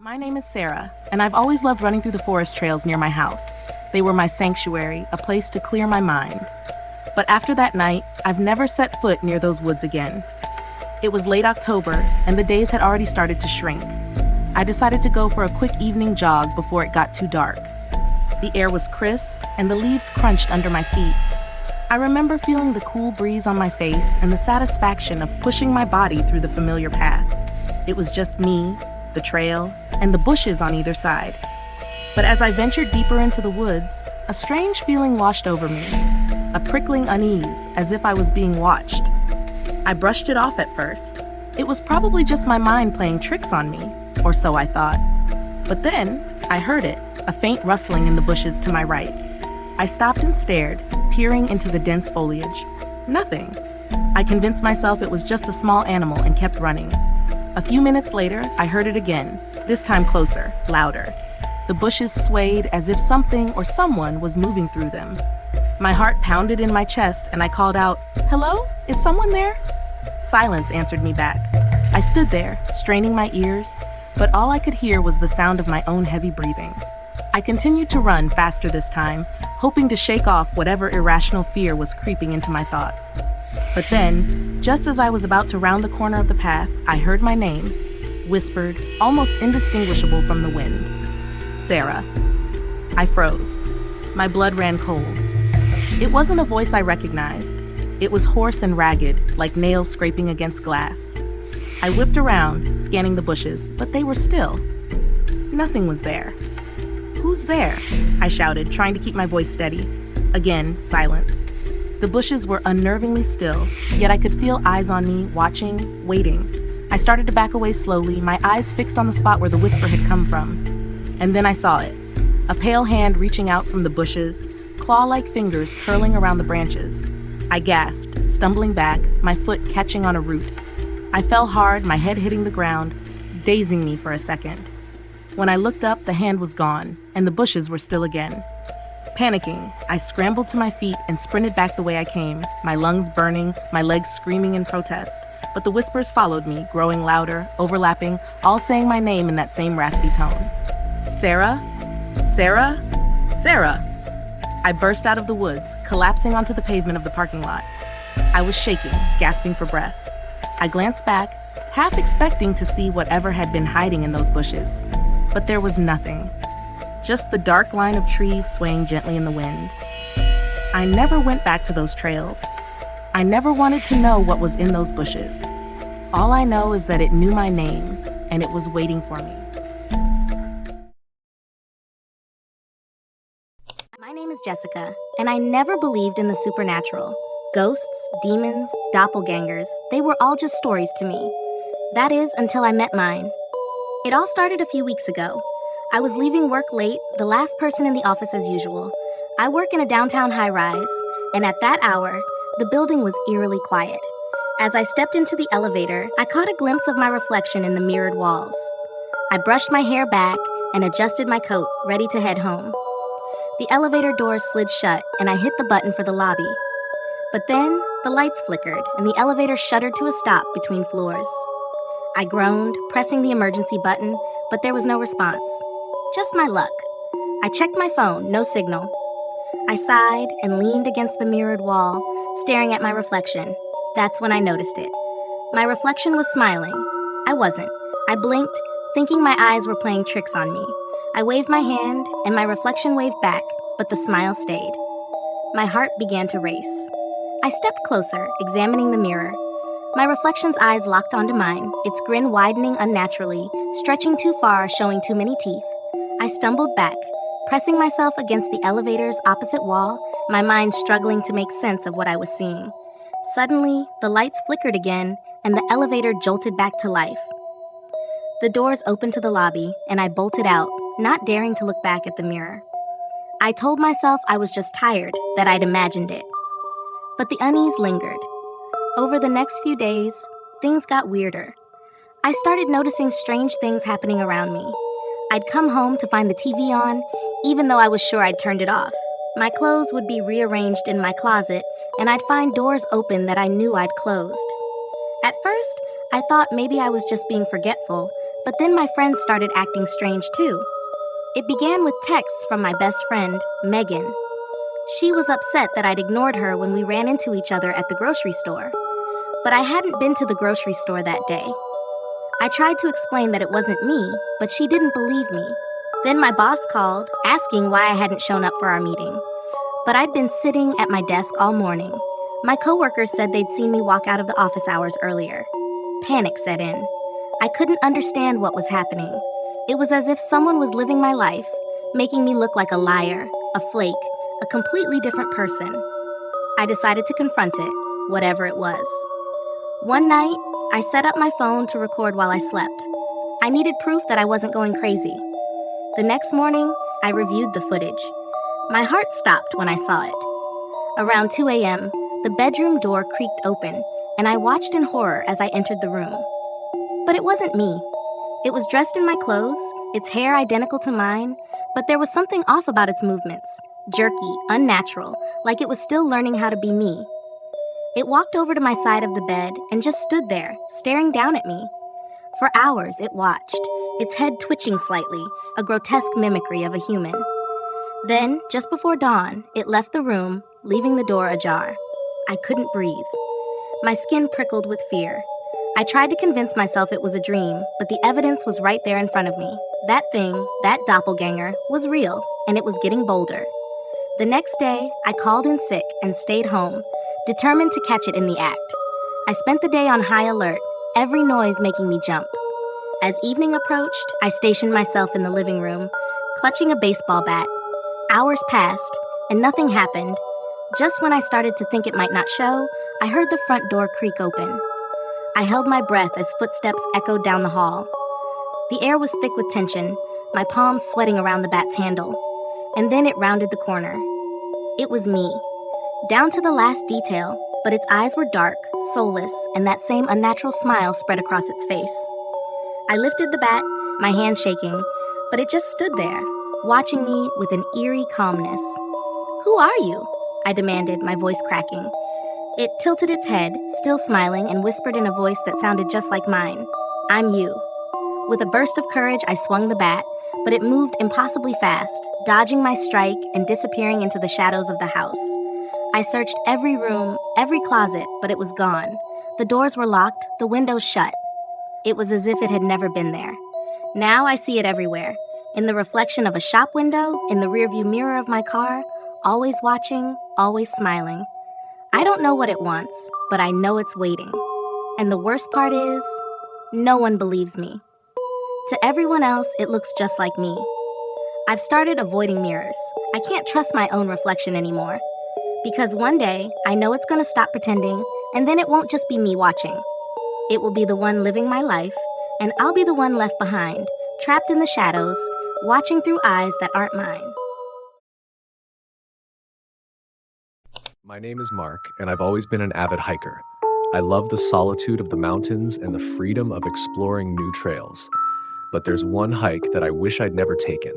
My name is Sarah, and I've always loved running through the forest trails near my house. They were my sanctuary, a place to clear my mind. But after that night, I've never set foot near those woods again. It was late October, and the days had already started to shrink. I decided to go for a quick evening jog before it got too dark. The air was crisp, and the leaves crunched under my feet. I remember feeling the cool breeze on my face and the satisfaction of pushing my body through the familiar path. It was just me, the trail, and the bushes on either side. But as I ventured deeper into the woods, a strange feeling washed over me, a prickling unease, as if I was being watched. I brushed it off at first. It was probably just my mind playing tricks on me, or so I thought. But then, I heard it, a faint rustling in the bushes to my right. I stopped and stared, peering into the dense foliage. Nothing. I convinced myself it was just a small animal and kept running. A few minutes later, I heard it again, this time closer, louder. The bushes swayed as if something or someone was moving through them. My heart pounded in my chest and I called out, "Hello? Is someone there?" Silence answered me back. I stood there, straining my ears, but all I could hear was the sound of my own heavy breathing. I continued to run faster this time, hoping to shake off whatever irrational fear was creeping into my thoughts. But then, just as I was about to round the corner of the path, I heard my name, whispered, almost indistinguishable from the wind. Sarah. I froze. My blood ran cold. It wasn't a voice I recognized. It was hoarse and ragged, like nails scraping against glass. I whipped around, scanning the bushes, but they were still. Nothing was there. "Who's there?" I shouted, trying to keep my voice steady. Again, silence. The bushes were unnervingly still, yet I could feel eyes on me, watching, waiting. I started to back away slowly, my eyes fixed on the spot where the whisper had come from. And then I saw it. A pale hand reaching out from the bushes, claw-like fingers curling around the branches. I gasped, stumbling back, my foot catching on a root. I fell hard, my head hitting the ground, dazing me for a second. When I looked up, the hand was gone, and the bushes were still again. Panicking, I scrambled to my feet and sprinted back the way I came, my lungs burning, my legs screaming in protest. But the whispers followed me, growing louder, overlapping, all saying my name in that same raspy tone. "Sarah? Sarah? Sarah!" I burst out of the woods, collapsing onto the pavement of the parking lot. I was shaking, gasping for breath. I glanced back, half expecting to see whatever had been hiding in those bushes. But there was nothing. Just the dark line of trees swaying gently in the wind. I never went back to those trails. I never wanted to know what was in those bushes. All I know is that it knew my name, and it was waiting for me. My name is Jessica, and I never believed in the supernatural. Ghosts, demons, doppelgangers, they were all just stories to me. That is, until I met mine. It all started a few weeks ago. I was leaving work late, the last person in the office as usual. I work in a downtown high-rise, and at that hour, the building was eerily quiet. As I stepped into the elevator, I caught a glimpse of my reflection in the mirrored walls. I brushed my hair back and adjusted my coat, ready to head home. The elevator doors slid shut, and I hit the button for the lobby. But then, the lights flickered, and the elevator shuddered to a stop between floors. I groaned, pressing the emergency button, but there was no response. Just my luck. I checked my phone, no signal. I sighed and leaned against the mirrored wall, staring at my reflection. That's when I noticed it. My reflection was smiling. I wasn't. I blinked, thinking my eyes were playing tricks on me. I waved my hand, and my reflection waved back, but the smile stayed. My heart began to race. I stepped closer, examining the mirror. My reflection's eyes locked onto mine, its grin widening unnaturally, stretching too far, showing too many teeth. I stumbled back, pressing myself against the elevator's opposite wall, my mind struggling to make sense of what I was seeing. Suddenly, the lights flickered again, and the elevator jolted back to life. The doors opened to the lobby, and I bolted out, not daring to look back at the mirror. I told myself I was just tired, that I'd imagined it. But the unease lingered. Over the next few days, things got weirder. I started noticing strange things happening around me. I'd come home to find the TV on, even though I was sure I'd turned it off. My clothes would be rearranged in my closet, and I'd find doors open that I knew I'd closed. At first, I thought maybe I was just being forgetful, But then my friends started acting strange too. It began with texts from my best friend, Megan. She was upset that I'd ignored her when we ran into each other at the grocery store. But I hadn't been to the grocery store that day. I tried to explain that it wasn't me, but she didn't believe me. Then my boss called, asking why I hadn't shown up for our meeting. But I'd been sitting at my desk all morning. My coworkers said they'd seen me walk out of the office hours earlier. Panic set in. I couldn't understand what was happening. It was as if someone was living my life, making me look like a liar, a flake, a completely different person. I decided to confront it, whatever it was. One night, I set up my phone to record while I slept. I needed proof that I wasn't going crazy. The next morning, I reviewed the footage. My heart stopped when I saw it. Around 2 a.m., the bedroom door creaked open, and I watched in horror as I entered the room. But it wasn't me. It was dressed in my clothes, its hair identical to mine, but there was something off about its movements. Jerky, unnatural, like it was still learning how to be me. It walked over to my side of the bed and just stood there, staring down at me. For hours, it watched, its head twitching slightly, a grotesque mimicry of a human. Then, just before dawn, it left the room, leaving the door ajar. I couldn't breathe. My skin prickled with fear. I tried to convince myself it was a dream, but the evidence was right there in front of me. That thing, that doppelganger, was real, and it was getting bolder. The next day, I called in sick and stayed home, determined to catch it in the act. I spent the day on high alert, every noise making me jump. As evening approached, I stationed myself in the living room, clutching a baseball bat. Hours passed, and nothing happened. Just when I started to think it might not show, I heard the front door creak open. I held my breath as footsteps echoed down the hall. The air was thick with tension, my palms sweating around the bat's handle. And then it rounded the corner. It was me, down to the last detail, but its eyes were dark, soulless, and that same unnatural smile spread across its face. I lifted the bat, my hands shaking, but it just stood there, watching me with an eerie calmness. "Who are you?" I demanded, my voice cracking. It tilted its head, still smiling, and whispered in a voice that sounded just like mine. "I'm you." With a burst of courage, I swung the bat, but it moved impossibly fast, dodging my strike and disappearing into the shadows of the house. I searched every room, every closet, but it was gone. The doors were locked, the windows shut. It was as if it had never been there. Now I see it everywhere. In the reflection of a shop window, in the rearview mirror of my car, always watching, always smiling. I don't know what it wants, but I know it's waiting. And the worst part is, no one believes me. To everyone else, it looks just like me. I've started avoiding mirrors. I can't trust my own reflection anymore. Because one day, I know it's going to stop pretending, and then it won't just be me watching. It will be the one living my life, and I'll be the one left behind, trapped in the shadows, watching through eyes that aren't mine. My name is Mark, and I've always been an avid hiker. I love the solitude of the mountains and the freedom of exploring new trails. But there's one hike that I wish I'd never taken.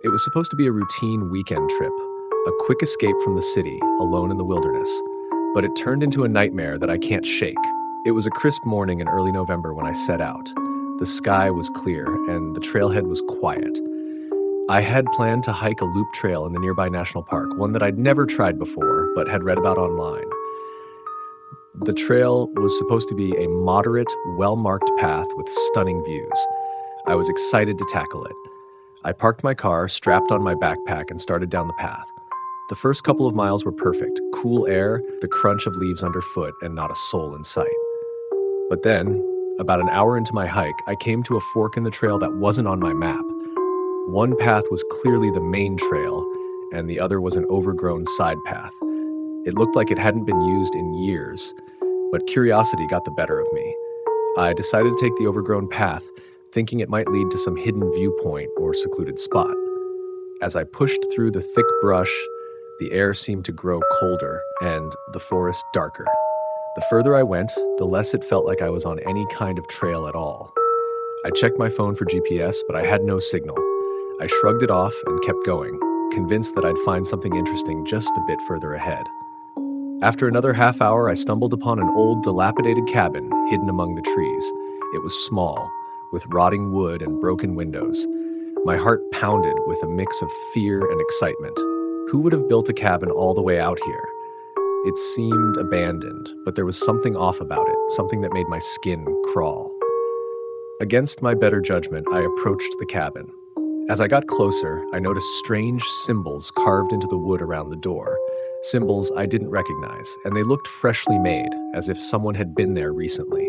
It was supposed to be a routine weekend trip, a quick escape from the city, alone in the wilderness. But it turned into a nightmare that I can't shake. It was a crisp morning in early November when I set out. The sky was clear, and the trailhead was quiet. I had planned to hike a loop trail in the nearby national park, one that I'd never tried before, but had read about online. The trail was supposed to be a moderate, well-marked path with stunning views. I was excited to tackle it. I parked my car, strapped on my backpack, and started down the path. The first couple of miles were perfect. Cool air, the crunch of leaves underfoot, and not a soul in sight. But then, about an hour into my hike, I came to a fork in the trail that wasn't on my map. One path was clearly the main trail, and the other was an overgrown side path. It looked like it hadn't been used in years, but curiosity got the better of me. I decided to take the overgrown path, thinking it might lead to some hidden viewpoint or secluded spot. As I pushed through the thick brush, the air seemed to grow colder and the forest darker. The further I went, the less it felt like I was on any kind of trail at all. I checked my phone for GPS, but I had no signal. I shrugged it off and kept going, convinced that I'd find something interesting just a bit further ahead. After another half hour, I stumbled upon an old, dilapidated cabin hidden among the trees. It was small, with rotting wood and broken windows. My heart pounded with a mix of fear and excitement. Who would have built a cabin all the way out here? It seemed abandoned, but there was something off about it, something that made my skin crawl. Against my better judgment, I approached the cabin. As I got closer, I noticed strange symbols carved into the wood around the door. Symbols I didn't recognize, and they looked freshly made, as if someone had been there recently.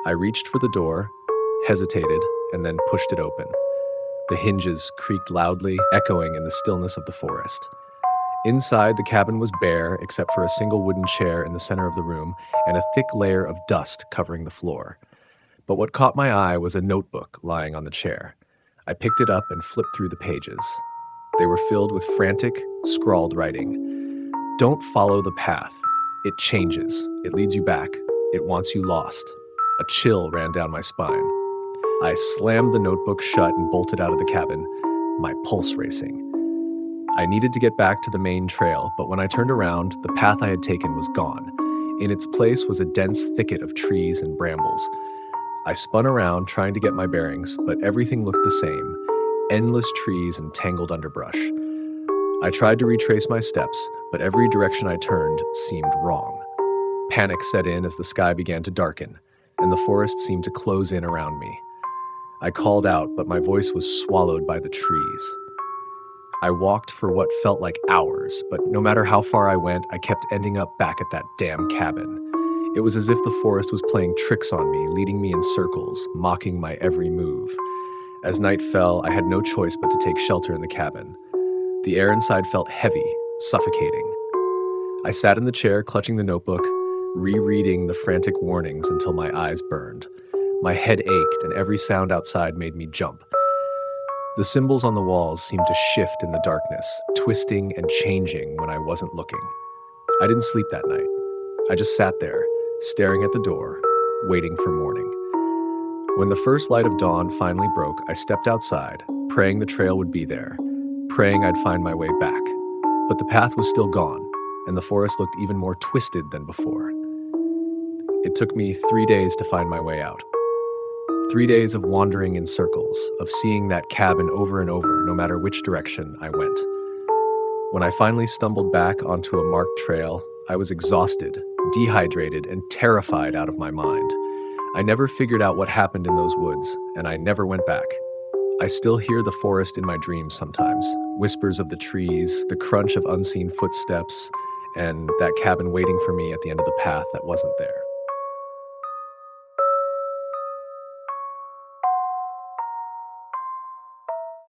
I reached for the door, hesitated, and then pushed it open. The hinges creaked loudly, echoing in the stillness of the forest. Inside, the cabin was bare, except for a single wooden chair in the center of the room and a thick layer of dust covering the floor. But what caught my eye was a notebook lying on the chair. I picked it up and flipped through the pages. They were filled with frantic, scrawled writing. Don't follow the path. It changes. It leads you back. It wants you lost. A chill ran down my spine. I slammed the notebook shut and bolted out of the cabin, my pulse racing. I needed to get back to the main trail, but when I turned around, the path I had taken was gone. In its place was a dense thicket of trees and brambles. I spun around, trying to get my bearings, but everything looked the same, endless trees and tangled underbrush. I tried to retrace my steps, but every direction I turned seemed wrong. Panic set in as the sky began to darken, and the forest seemed to close in around me. I called out, but my voice was swallowed by the trees. I walked for what felt like hours, but no matter how far I went, I kept ending up back at that damn cabin. It was as if the forest was playing tricks on me, leading me in circles, mocking my every move. As night fell, I had no choice but to take shelter in the cabin. The air inside felt heavy, suffocating. I sat in the chair, clutching the notebook, rereading the frantic warnings until my eyes burned. My head ached, and every sound outside made me jump. The symbols on the walls seemed to shift in the darkness, twisting and changing when I wasn't looking. I didn't sleep that night. I just sat there, staring at the door, waiting for morning. When the first light of dawn finally broke, I stepped outside, praying the trail would be there, praying I'd find my way back. But the path was still gone, and the forest looked even more twisted than before. It took me 3 days to find my way out. 3 days of wandering in circles, of seeing that cabin over and over, no matter which direction I went. When I finally stumbled back onto a marked trail, I was exhausted, dehydrated, and terrified out of my mind. I never figured out what happened in those woods, and I never went back. I still hear the forest in my dreams sometimes, whispers of the trees, the crunch of unseen footsteps, and that cabin waiting for me at the end of the path that wasn't there.